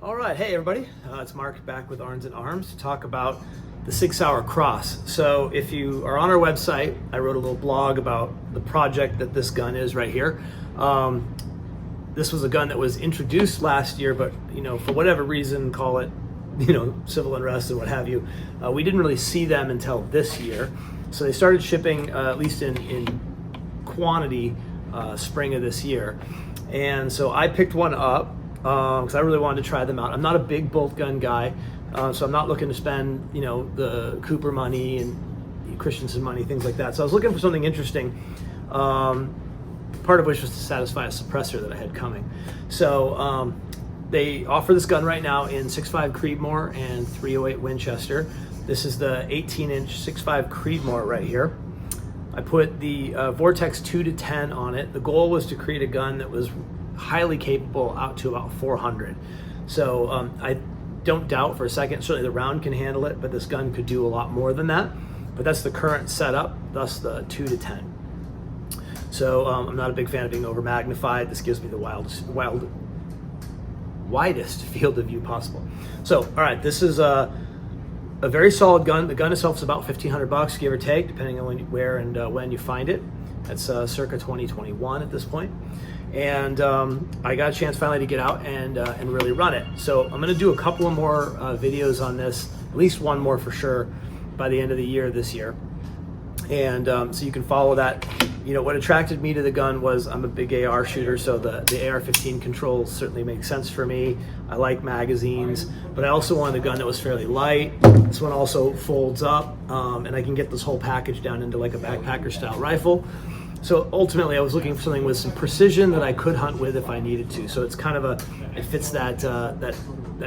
All right, hey everybody, it's Mark back with Arms and Arms to talk about the Sig Sauer Cross. So if you are on our website, I wrote a little blog about the project that this gun is right here. This was a gun that was introduced last year, but for whatever reason, call it civil unrest and what have you, we didn't really see them until this year. So they started shipping, at least in quantity, spring of this year. And so I picked one up because I really wanted to try them out. I'm not a big bolt gun guy, so I'm not looking to spend the Cooper money and Christensen money, things like that. So I was looking for something interesting, part of which was to satisfy a suppressor that I had coming. So they offer this gun right now in 6.5 Creedmoor and 308 Winchester. This is the 18-inch 6.5 Creedmoor right here. I put the Vortex 2-10 on it. The goal was to create a gun that was highly capable out to about 400. So I don't doubt for a second, certainly the round can handle it, but this gun could do a lot more than that. But that's the current setup, thus the 2-10. So I'm not a big fan of being over magnified. This gives me the widest field of view possible. So, all right, this is a very solid gun. The gun itself is about $1,500, give or take, depending on where and when you find it. That's circa 2021 at this point. And I got a chance finally to get out and really run it. So I'm going to do a couple of more videos on this, at least one more for sure, by the end of the year this year. And so you can follow that. What attracted me to the gun was I'm a big AR shooter, so the AR-15 controls certainly make sense for me. I like magazines, but I also wanted a gun that was fairly light. This one also folds up, and I can get this whole package down into like a backpacker style rifle. So ultimately I was looking for something with some precision that I could hunt with if I needed to. So it's kind of it fits that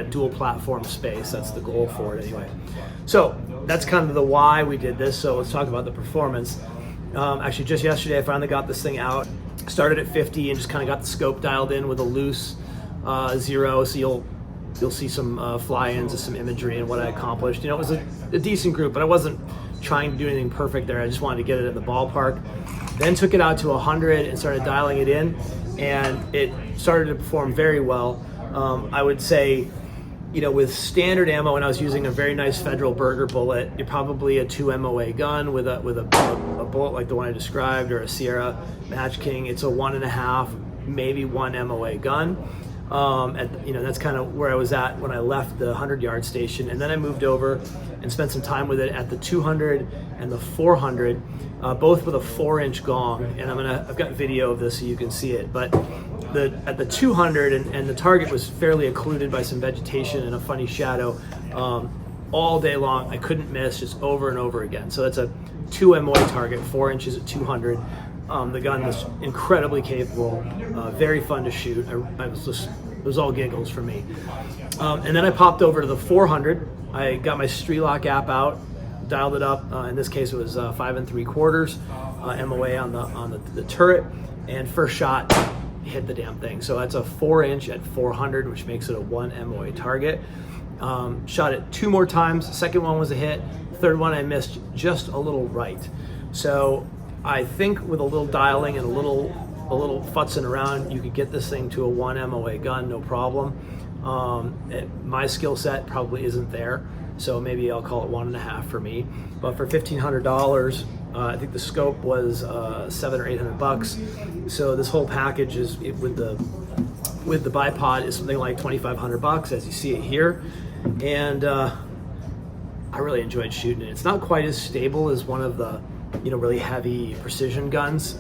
dual platform space. That's the goal for it anyway. So that's kind of the why we did this. So let's talk about the performance. Actually, just yesterday I finally got this thing out, started at 50 and just kind of got the scope dialed in with a loose 0. So you'll see some fly-ins of some imagery and what I accomplished. It was a decent group, but I wasn't trying to do anything perfect there. I just wanted to get it in the ballpark. Then took it out to 100 and started dialing it in, and it started to perform very well. I would say, with standard ammo, and I was using a very nice Federal Burger bullet, you're probably a 2 MOA gun with a bullet like the one I described, or a Sierra Match King. It's a 1.5, maybe 1 MOA gun. That's kind of where I was at when I left the 100-yard station, and then I moved over and spent some time with it at the 200 and the 400, both with a 4-inch gong. And I've got video of this so you can see it. But at the 200, and the target was fairly occluded by some vegetation and a funny shadow, all day long. I couldn't miss, just over and over again. So that's a 2 MOA target, 4 inches at 200. The gun was incredibly capable, very fun to shoot. It was all giggles for me. And then I popped over to the 400. I got my Strelok app out, dialed it up. In this case, it was 5 3/4 MOA on the turret, and first shot hit the damn thing. So that's a 4-inch at 400, which makes it a 1 MOA target. Shot it 2 more times. The second one was a hit. Third one I missed just a little right. So I think with a little dialing and a little futzing around, you could get this thing to a 1 MOA gun, no problem. My skill set probably isn't there, so maybe I'll call it 1.5 for me. But for $1,500, I think the scope was $700 or $800. So this whole package is with the bipod is something like $2,500, as you see it here. And I really enjoyed shooting it. It's not quite as stable as one of the really heavy precision guns.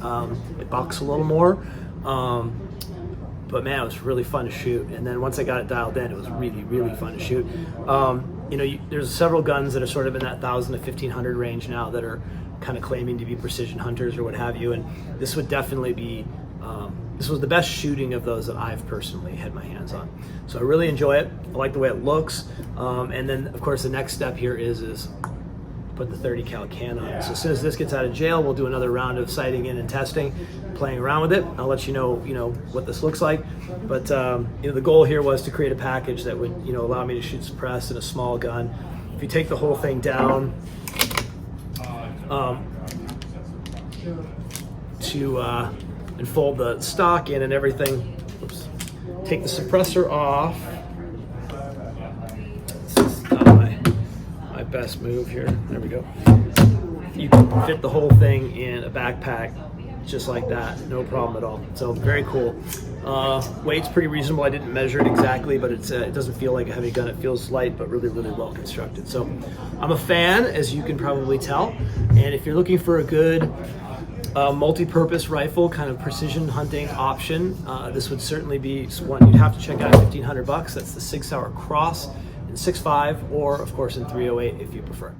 It bucks a little more, but man, it was really fun to shoot. And then once I got it dialed in, it was really, really fun to shoot. There's several guns that are sort of in that 1,000 to 1,500 range now that are kind of claiming to be precision hunters or what have you, and this would definitely be, this was the best shooting of those that I've personally had my hands on. So I really enjoy it. I like the way it looks. And then of course the next step here is put the 30 cal can on it. So as soon as this gets out of jail, we'll do another round of sighting in and testing, playing around with it. I'll let you know, what this looks like. But the goal here was to create a package that would, allow me to shoot suppressed in a small gun. If you take the whole thing down, and fold the stock in and everything. Oops. Take the suppressor off. best move here. There we go. You can fit the whole thing in a backpack just like that, no problem at all. So very cool. Weight's pretty reasonable. I didn't measure it exactly, but it doesn't feel like a heavy gun. It feels light, but really, really well constructed. So I'm a fan, as you can probably tell. And if you're looking for a good multi-purpose rifle, kind of precision hunting option, this would certainly be one you'd have to check out. $1,500 bucks. That's the Sauer Cross in 6.5, or of course in 308 if you prefer.